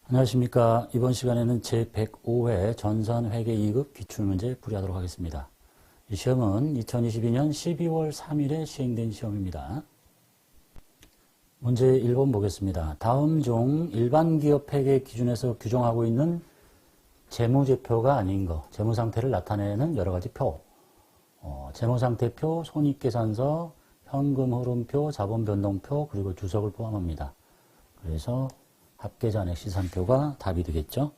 안녕하십니까. 이번 시간에는 제105회 전산회계 2급 기출문제 풀이하도록 하겠습니다. 이 시험은 2022년 12월 3일에 시행된 시험입니다. 문제 1번 보겠습니다. 다음 중 일반 기업 회계 기준에서 규정하고 있는 재무제표가 아닌 것, 재무상태를 나타내는 여러 가지 표, 재무상태표, 손익계산서, 현금흐름표, 자본변동표, 그리고 주석을 포함합니다. 그래서 합계잔액 시산표가 답이 되겠죠.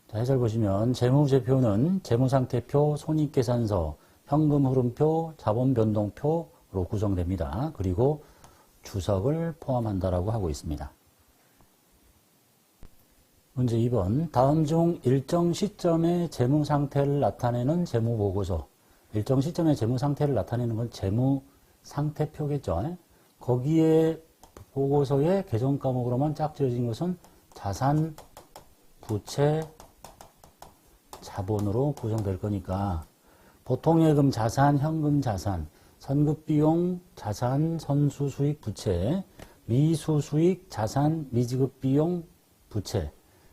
자, 해설 보시면 재무제표는 재무상태표, 손익계산서, 현금흐름표, 자본변동표로 구성됩니다. 그리고 주석을 포함한다라고 하고 있습니다. 문제 2번. 다음 중 일정 시점의 재무상태를 나타내는 재무보고서. 일정 시점의 재무상태를 나타내는 건 재무상태표겠죠. 거기에 보고서의 개정 과목으로만 짝지어진 것은 자산, 부채, 자본으로 구성될 거니까 보통예금 자산, 현금 자산, 선급비용 자산, 선수수익 부채, 미수수익 자산, 미지급비용 부채,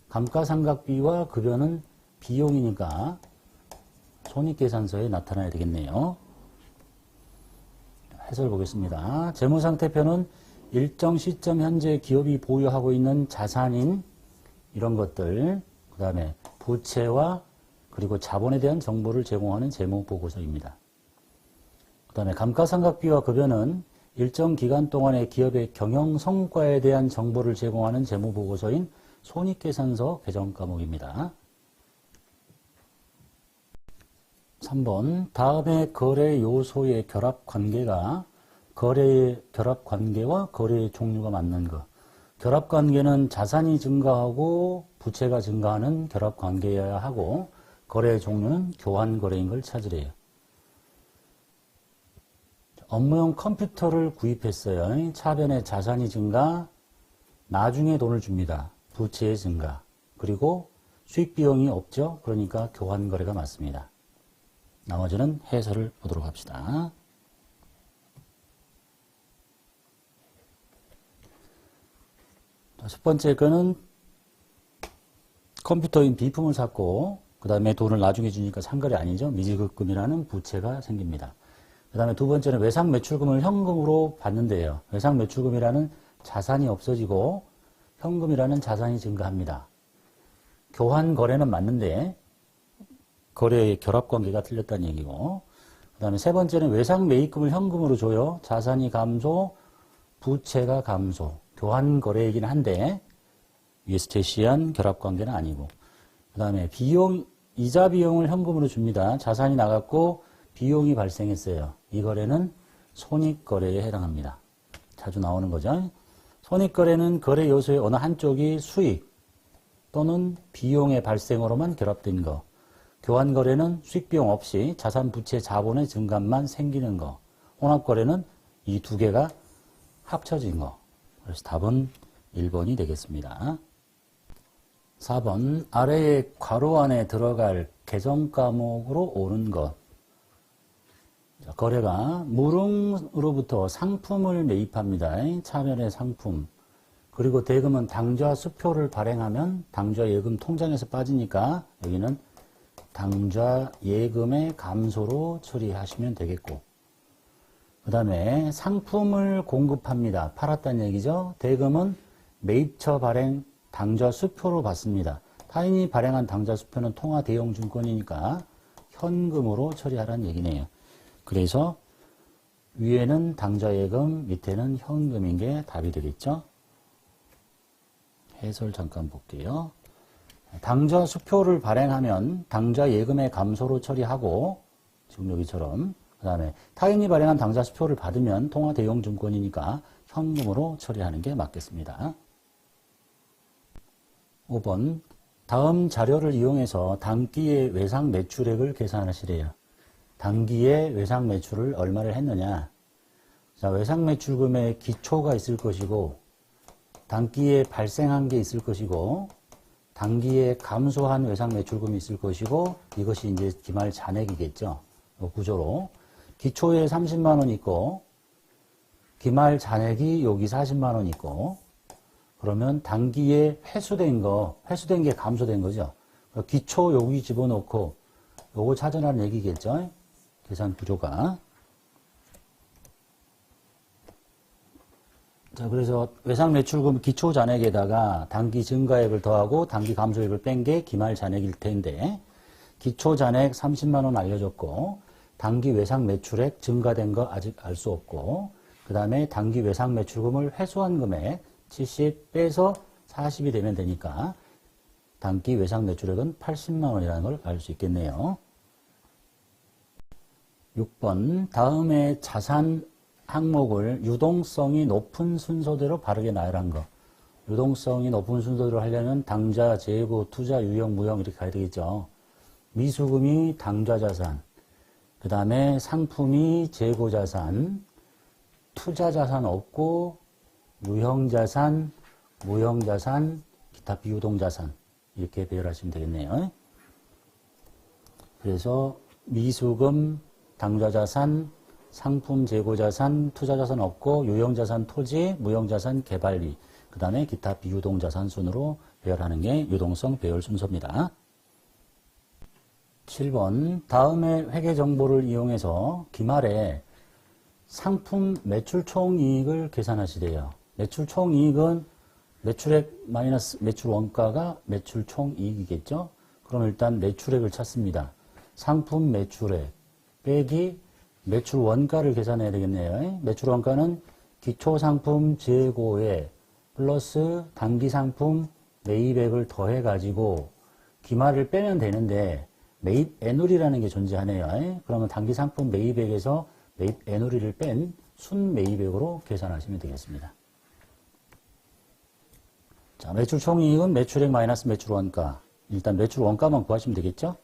감가상각비와 급여는 비용이니까 손익계산서에 나타나야 되겠네요. 해설 보겠습니다. 재무상태표는 일정 시점 현재 기업이 보유하고 있는 자산인 이런 것들, 그 다음에 부채와 그리고 자본에 대한 정보를 제공하는 재무보고서입니다. 그 다음에 감가상각비와 급여는 일정 기간 동안의 기업의 경영 성과에 대한 정보를 제공하는 재무보고서인 손익계산서 개정 과목입니다. 3번. 다음의 거래 요소의 결합관계가 거래의 결합관계와 거래의 종류가 맞는 것. 결합관계는 자산이 증가하고 부채가 증가하는 결합관계여야 하고 거래의 종류는 교환거래인 걸 찾으래요. 업무용 컴퓨터를 구입했어요. 차변에 자산이 증가, 나중에 돈을 줍니다. 부채의 증가. 그리고 수익비용이 없죠. 그러니까 교환거래가 맞습니다. 나머지는 해설을 보도록 합시다. 첫 번째 거는 컴퓨터인 비품을 샀고 그 다음에 돈을 나중에 주니까 상거래 아니죠. 미지급금이라는 부채가 생깁니다. 그 다음에 두 번째는 외상매출금을 현금으로 받는데요. 외상매출금이라는 자산이 없어지고 현금이라는 자산이 증가합니다. 교환거래는 맞는데 거래의 결합관계가 틀렸다는 얘기고, 그 다음에 세 번째는 외상매입금을 현금으로 줘요. 자산이 감소, 부채가 감소. 교환거래이긴 한데 위에서 제시한 결합관계는 아니고, 그 다음에 이자 비용을 현금으로 줍니다. 자산이 나갔고 비용이 발생했어요. 이 거래는 손익거래에 해당합니다. 자주 나오는 거죠. 손익거래는 거래 요소의 어느 한쪽이 수익 또는 비용의 발생으로만 결합된 거. 교환거래는 수익비용 없이 자산, 부채, 자본의 증감만 생기는 거. 혼합거래는 이 두 개가 합쳐진 거. 그래서 답은 1번이 되겠습니다. 4번. 아래의 괄호 안에 들어갈 개정 과목으로 옳은 것. 거래가 무릉으로부터 상품을 매입합니다. 차변의 상품. 그리고 대금은 당좌 수표를 발행하면 당좌 예금 통장에서 빠지니까 여기는 당좌 예금의 감소로 처리하시면 되겠고, 그 다음에 상품을 공급합니다. 팔았다는 얘기죠. 대금은 매입처 발행 당좌 수표로 받습니다. 타인이 발행한 당좌 수표는 통화 대용 증권이니까 현금으로 처리하라는 얘기네요. 그래서 위에는 당좌 예금, 밑에는 현금인 게 답이 되겠죠. 해설 잠깐 볼게요. 당좌 수표를 발행하면 당좌 예금의 감소로 처리하고, 지금 여기처럼, 그 다음에 타인이 발행한 당좌 수표를 받으면 통화 대용 증권이니까 현금으로 처리하는 게 맞겠습니다. 5번. 다음 자료를 이용해서 당기의 외상 매출액을 계산하시래요. 당기의 외상 매출을 얼마를 했느냐. 자, 외상 매출금의 기초가 있을 것이고, 당기에 발생한 게 있을 것이고, 당기에 감소한 외상 매출금이 있을 것이고, 이것이 이제 기말 잔액이겠죠. 구조로. 기초에 30만 원 있고, 기말 잔액이 여기 40만 원 있고, 그러면 단기에 회수된 게 감소된 거죠. 기초 여기 집어넣고 요거 찾아라는 얘기겠죠. 계산 구조가. 자, 그래서 외상 매출금 기초 잔액에다가 단기 증가액을 더하고 단기 감소액을 뺀 게 기말 잔액일 텐데, 기초 잔액 30만 원 알려줬고, 단기 외상 매출액 증가된 거 아직 알 수 없고, 그 다음에 단기 외상 매출금을 회수한 금액 70 빼서 40이 되면 되니까 단기 외상 매출액은 80만 원이라는 걸 알 수 있겠네요. 6번, 다음에 자산 항목을 유동성이 높은 순서대로 바르게 나열한 거. 유동성이 높은 순서대로 하려면 당좌, 재고, 투자, 유형, 무형 이렇게 가야 되겠죠. 미수금이 당좌자산, 그 다음에 상품이 재고자산, 투자자산 없고 유형자산, 무형자산, 기타 비유동자산 이렇게 배열하시면 되겠네요. 그래서 미수금, 당좌자산, 상품 재고자산, 투자자산 없고 유형자산 토지, 무형자산 개발비, 그 다음에 기타 비유동자산 순으로 배열하는 게 유동성 배열 순서입니다. 7번, 다음의 회계 정보를 이용해서 기말에 상품 매출 총이익을 계산하시래요. 매출 총이익은 매출액 마이너스 매출 원가가 매출 총이익이겠죠? 그럼 일단 매출액을 찾습니다. 상품 매출액 빼기 매출 원가를 계산해야 되겠네요. 매출 원가는 기초 상품 재고에 플러스 단기 상품 매입액을 더해 가지고 기말을 빼면 되는데 매입 애누리라는 게 존재하네요. 그러면 단기 상품 매입액에서 매입 애누리를 뺀 순 매입액으로 계산하시면 되겠습니다. 자, 매출 총이익은 매출액 마이너스 매출 원가. 일단 매출 원가만 구하시면 되겠죠?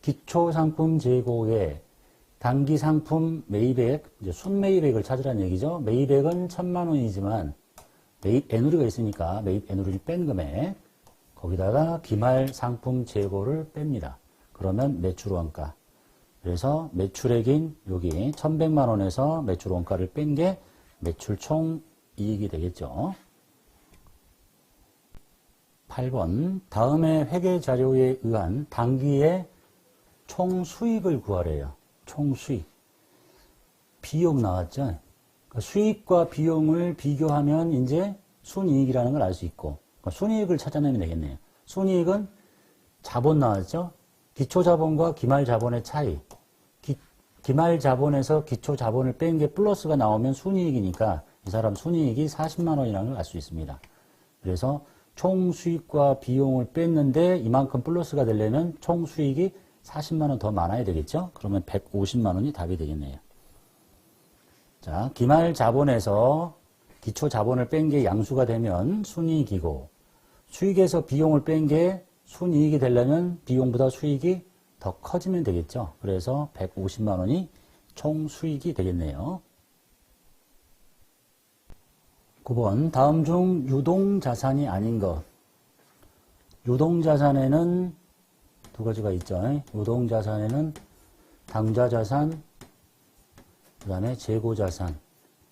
기초 상품 재고에 단기 상품 매입액, 이제 순매입액을 찾으라는 얘기죠. 매입액은 1,000만 원이지만 매입 애누리가 있으니까 매입 애누리를 뺀 금액, 거기다가 기말 상품 재고를 뺍니다. 그러면 매출 원가. 그래서 매출액인 여기 1,100만 원에서 매출 원가를 뺀 게 매출 총이익이 되겠죠. 8번, 다음의 회계 자료에 의한 단기의 총수익을 구하래요. 총수익. 비용 나왔죠? 그러니까 수익과 비용을 비교하면 이제 순이익이라는 걸 알 수 있고, 그러니까 순이익을 찾아내면 되겠네요. 순이익은 자본 나왔죠? 기초 자본과 기말 자본의 차이. 기말 자본에서 기초 자본을 뺀 게 플러스가 나오면 순이익이니까 이 사람 순이익이 40만 원이라는 걸 알 수 있습니다. 그래서 총 수익과 비용을 뺐는데 이만큼 플러스가 되려면 총 수익이 40만 원 더 많아야 되겠죠? 그러면 150만 원이 답이 되겠네요. 자, 기말 자본에서 기초 자본을 뺀 게 양수가 되면 순이익이고, 수익에서 비용을 뺀 게 순이익이 되려면 비용보다 수익이 더 커지면 되겠죠. 그래서 150만 원이 총 수익이 되겠네요. 9번, 다음 중 유동자산이 아닌 것. 유동자산에는 두 가지가 있죠. 유동자산에는 당좌자산, 그 다음에 재고자산,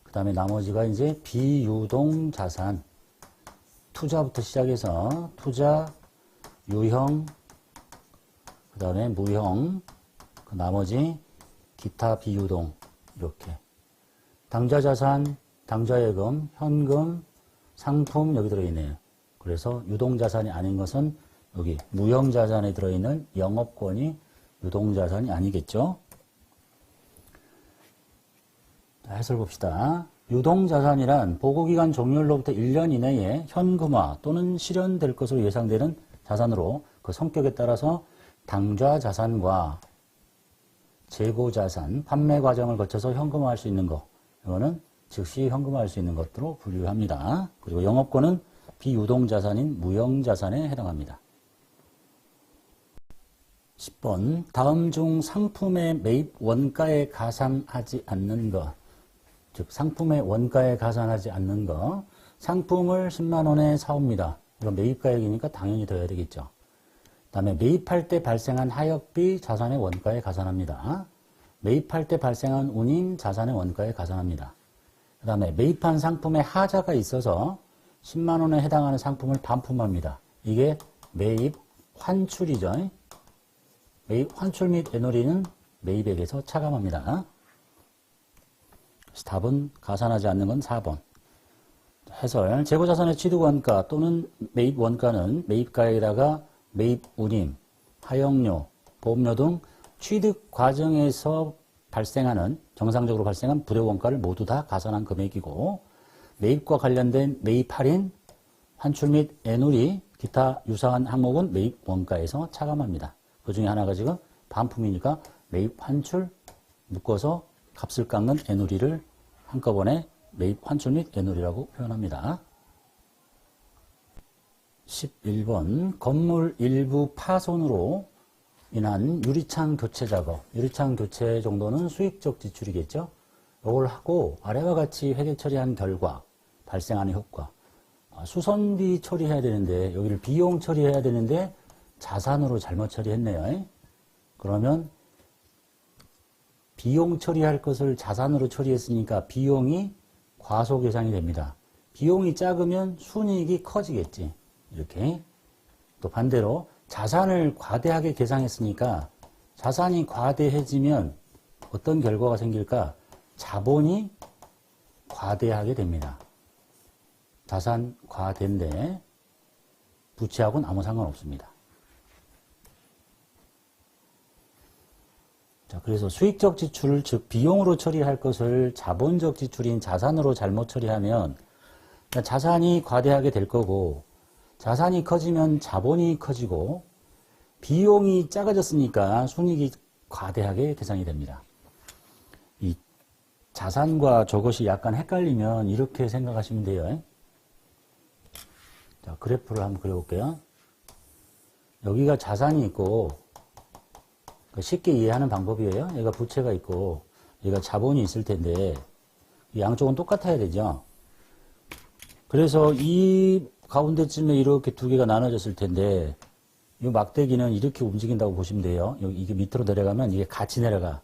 그 다음에 나머지가 이제 비유동자산. 투자부터 시작해서 투자, 유형, 그 다음에 무형, 그 나머지 기타 비유동 이렇게. 당좌자산, 당좌예금, 현금, 상품 여기 들어있네요. 그래서 유동자산이 아닌 것은 여기 무형자산에 들어있는 영업권이 유동자산이 아니겠죠. 자, 해설 봅시다. 유동자산이란 보고기간 종료로부터 1년 이내에 현금화 또는 실현될 것으로 예상되는 자산으로 그 성격에 따라서 당좌자산과 재고자산, 판매 과정을 거쳐서 현금화할 수 있는 것, 이거는 즉시 현금화할 수 있는 것으로 분류합니다. 그리고 영업권은 비유동자산인 무형자산에 해당합니다. 10번, 다음 중 상품의 매입 원가에 가산하지 않는 것, 즉 상품의 원가에 가산하지 않는 것, 상품을 10만 원에 사옵니다. 이건 매입가액이니까 당연히 더 해야 되겠죠. 그 다음에 매입할 때 발생한 하역비 자산의 원가에 가산합니다. 매입할 때 발생한 운임 자산의 원가에 가산합니다. 그 다음에 매입한 상품에 하자가 있어서 10만 원에 해당하는 상품을 반품합니다. 이게 매입 환출이죠. 매입 환출 및 애놀이는 매입액에서 차감합니다. 답은 가산하지 않는 건 4번. 해설. 재고자산의 취득원가 또는 매입원가는 매입가에다가 매입운임, 하역료, 보험료 등 취득 과정에서 발생하는, 정상적으로 발생한 부대원가를 모두 다 가산한 금액이고, 매입과 관련된 매입 할인, 환출 및 애놀이, 기타 유사한 항목은 매입 원가에서 차감합니다. 그 중에 하나가 지금 반품이니까 매입 환출 묶어서 값을 깎는 애놀이를 한꺼번에 매입 환출 및 애놀이라고 표현합니다. 11번 건물 일부 파손으로 인한 유리창 교체 작업, 유리창 교체 정도는 수익적 지출이겠죠. 이걸 하고 아래와 같이 회계 처리한 결과 발생하는 효과, 수선비 처리해야 되는데 여기를 비용 처리해야 되는데 자산으로 잘못 처리했네요. 그러면 비용 처리할 것을 자산으로 처리했으니까 비용이 과소계산이 됩니다. 비용이 작으면 순이익이 커지겠지. 이렇게. 또 반대로 자산을 과대하게 계산했으니까 자산이 과대해지면 어떤 결과가 생길까? 자본이 과대하게 됩니다. 자산 과대인데 부채하고는 아무 상관없습니다. 자, 그래서 수익적 지출을, 즉 비용으로 처리할 것을 자본적 지출인 자산으로 잘못 처리하면 자산이 과대하게 될 거고, 자산이 커지면 자본이 커지고, 비용이 작아졌으니까 순이익이 과대하게 계산이 됩니다. 이 자산과 저것이 약간 헷갈리면 이렇게 생각하시면 돼요. 자, 그래프를 한번 그려볼게요. 여기가 자산이 있고, 쉽게 이해하는 방법이에요. 얘가 부채가 있고, 얘가 자본이 있을 텐데, 양쪽은 똑같아야 되죠. 그래서 이 가운데쯤에 이렇게 두 개가 나눠졌을 텐데, 이 막대기는 이렇게 움직인다고 보시면 돼요. 이게 밑으로 내려가면 이게 같이 내려가.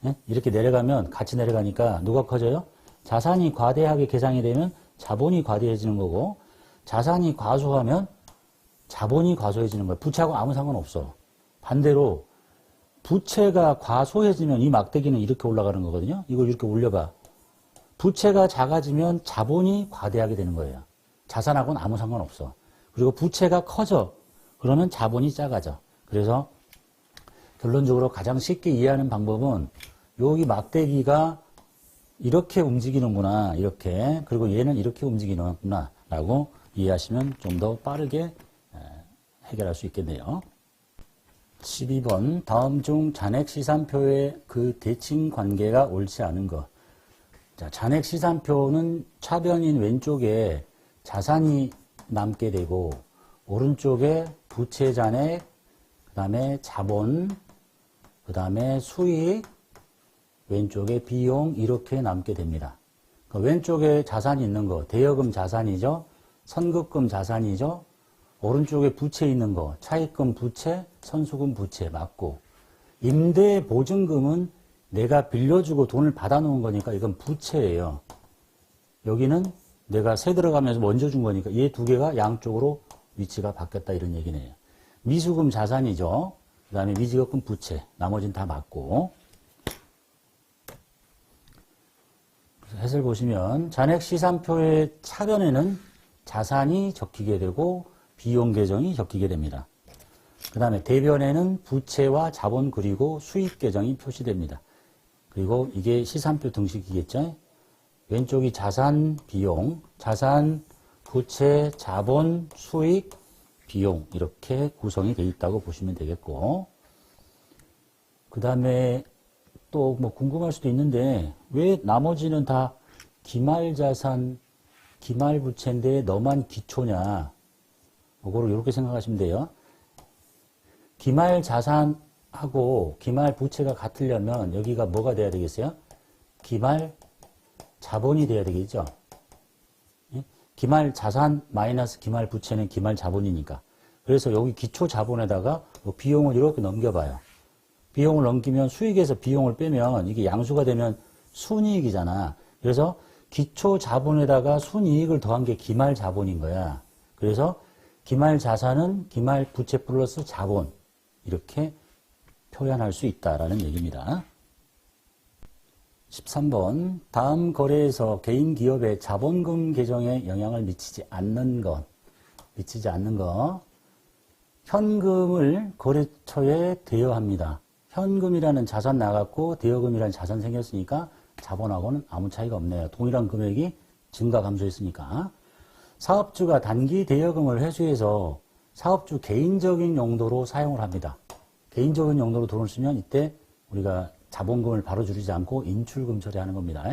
네? 이렇게 내려가면 같이 내려가니까 누가 커져요? 자산이 과대하게 계산이 되면 자본이 과대해지는 거고, 자산이 과소하면 자본이 과소해지는 거예요. 부채하고 아무 상관없어. 반대로 부채가 과소해지면 이 막대기는 이렇게 올라가는 거거든요. 이걸 이렇게 올려봐. 부채가 작아지면 자본이 과대하게 되는 거예요. 자산하고는 아무 상관없어. 그리고 부채가 커져. 그러면 자본이 작아져. 그래서 결론적으로 가장 쉽게 이해하는 방법은 여기 막대기가 이렇게 움직이는구나. 이렇게. 그리고 얘는 이렇게 움직이는구나. 라고 이해하시면 좀 더 빠르게 해결할 수 있겠네요. 12번 다음 중 잔액시산표의 그 대칭 관계가 옳지 않은 것. 자, 잔액시산표는 차변인 왼쪽에 자산이 남게 되고 오른쪽에 부채 잔액, 그 다음에 자본, 그 다음에 수익, 왼쪽에 비용 이렇게 남게 됩니다. 그 왼쪽에 자산이 있는 거 대여금 자산이죠. 선급금 자산이죠. 오른쪽에 부채 있는 거 차입금 부채, 선수금 부채 맞고, 임대보증금은 내가 빌려주고 돈을 받아놓은 거니까 이건 부채예요. 여기는 내가 세 들어가면서 먼저 준 거니까 이 두 개가 양쪽으로 위치가 바뀌었다 이런 얘기네요. 미수금 자산이죠. 그 다음에 미지급금 부채, 나머지는 다 맞고. 해설 보시면 잔액시산표의 차변에는 자산이 적히게 되고 비용 계정이 적히게 됩니다. 그 다음에 대변에는 부채와 자본 그리고 수익 계정이 표시됩니다. 그리고 이게 시산표 등식이겠죠. 왼쪽이 자산, 비용, 자산, 부채, 자본, 수익, 비용 이렇게 구성이 되어 있다고 보시면 되겠고, 그 다음에 또 뭐 궁금할 수도 있는데 왜 나머지는 다 기말자산, 기말부채인데 너만 기초냐, 이거를 이렇게 생각하시면 돼요. 기말자산하고 기말부채가 같으려면 여기가 뭐가 돼야 되겠어요? 기말자본이 돼야 되겠죠. 기말자산 마이너스 기말부채는 기말자본이니까. 그래서 여기 기초자본에다가 비용을 이렇게 넘겨봐요. 비용을 넘기면 수익에서 비용을 빼면 이게 양수가 되면 순이익이잖아. 그래서 기초 자본에다가 순이익을 더한 게 기말 자본인 거야. 그래서 기말 자산은 기말 부채 플러스 자본 이렇게 표현할 수 있다라는 얘기입니다. 13번 다음 거래에서 개인 기업의 자본금 계정에 영향을 미치지 않는 것 현금을 거래처에 대여합니다. 현금이라는 자산 나갔고 대여금이라는 자산 생겼으니까 자본하고는 아무 차이가 없네요. 동일한 금액이 증가 감소했으니까. 사업주가 단기 대여금을 회수해서 사업주 개인적인 용도로 사용을 합니다. 개인적인 용도로 돈을 쓰면 이때 우리가 자본금을 바로 줄이지 않고 인출금 처리하는 겁니다.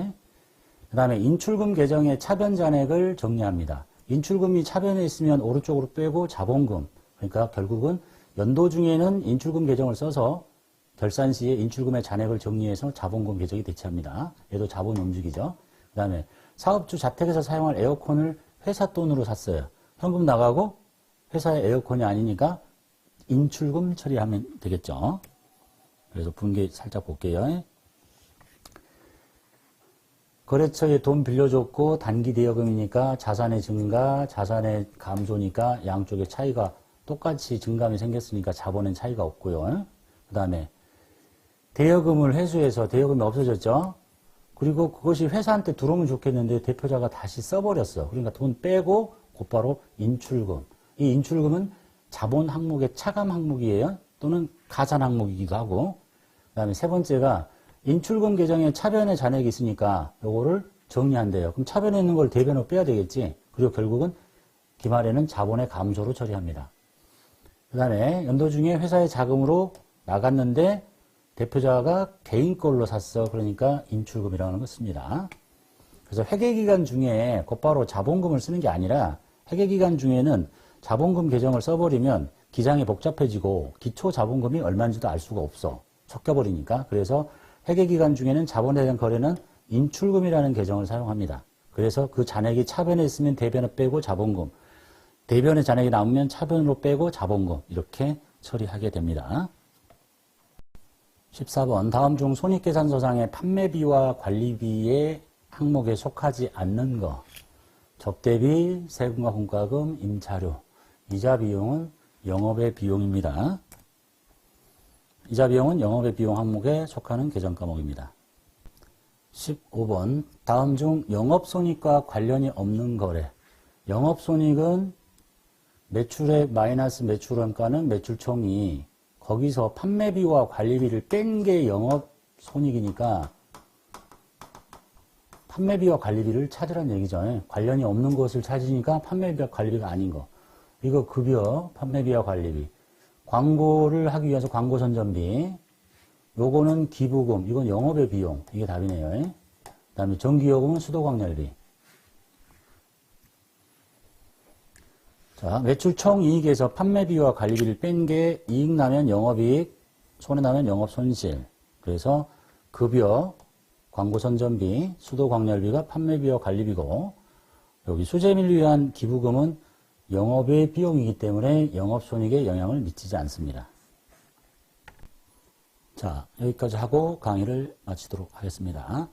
그 다음에 인출금 계정의 차변 잔액을 정리합니다. 인출금이 차변에 있으면 오른쪽으로 빼고 자본금, 그러니까 결국은 연도 중에는 인출금 계정을 써서 결산 시에 인출금의 잔액을 정리해서 자본금 계정이 대체합니다. 얘도 자본이 움직이죠. 그 다음에 사업주 자택에서 사용할 에어컨을 회사 돈으로 샀어요. 현금 나가고 회사의 에어컨이 아니니까 인출금 처리하면 되겠죠. 그래서 분계 살짝 볼게요. 거래처에 돈 빌려줬고 단기 대여금이니까 자산의 증가, 자산의 감소니까 양쪽의 차이가 똑같이 증감이 생겼으니까 자본엔 차이가 없고요. 그 다음에 대여금을 회수해서 대여금이 없어졌죠. 그리고 그것이 회사한테 들어오면 좋겠는데 대표자가 다시 써버렸어. 그러니까 돈 빼고 곧바로 인출금. 이 인출금은 자본 항목의 차감 항목이에요. 또는 가산 항목이기도 하고. 그 다음에 세 번째가 인출금 계정에 차변의 잔액이 있으니까 요거를 정리한대요. 그럼 차변에 있는 걸 대변으로 빼야 되겠지. 그리고 결국은 기말에는 자본의 감소로 처리합니다. 그 다음에 연도 중에 회사의 자금으로 나갔는데 대표자가 개인 걸로 샀어. 그러니까 인출금이라는 걸 씁니다. 그래서 회계기간 중에 곧바로 자본금을 쓰는 게 아니라 회계기간 중에는 자본금 계정을 써버리면 기장이 복잡해지고 기초 자본금이 얼마인지도 알 수가 없어. 섞여버리니까. 그래서 회계기간 중에는 자본에 대한 거래는 인출금이라는 계정을 사용합니다. 그래서 그 잔액이 차변에 있으면 대변을 빼고 자본금, 대변의 잔액이 남으면 차변으로 빼고 자본금 이렇게 처리하게 됩니다. 14번 다음 중 손익계산서상의 판매비와 관리비의 항목에 속하지 않는 것 접대비, 세금과 공과금, 임차료, 이자 비용은 영업의 비용입니다. 이자 비용은 영업의 비용 항목에 속하는 계정 과목입니다. 15번 다음 중 영업손익과 관련이 없는 거래 영업손익은 매출의 마이너스 매출원가는 매출총이 거기서 판매비와 관리비를 뺀 게 영업손익이니까 판매비와 관리비를 찾으라는 얘기죠. 관련이 없는 것을 찾으니까 판매비와 관리비가 아닌 거. 이거 급여, 판매비와 관리비. 광고를 하기 위해서 광고 선전비. 요거는 기부금. 이건 영업의 비용. 이게 답이네요. 그 다음에 전기요금은 수도광열비. 자, 매출 총 이익에서 판매비와 관리비를 뺀 게 이익 나면 영업이익, 손해 나면 영업손실. 그래서 급여, 광고선전비, 수도광열비가 판매비와 관리비고 여기 수재미를 위한 기부금은 영업의 비용이기 때문에 영업손익에 영향을 미치지 않습니다. 자, 여기까지 하고 강의를 마치도록 하겠습니다.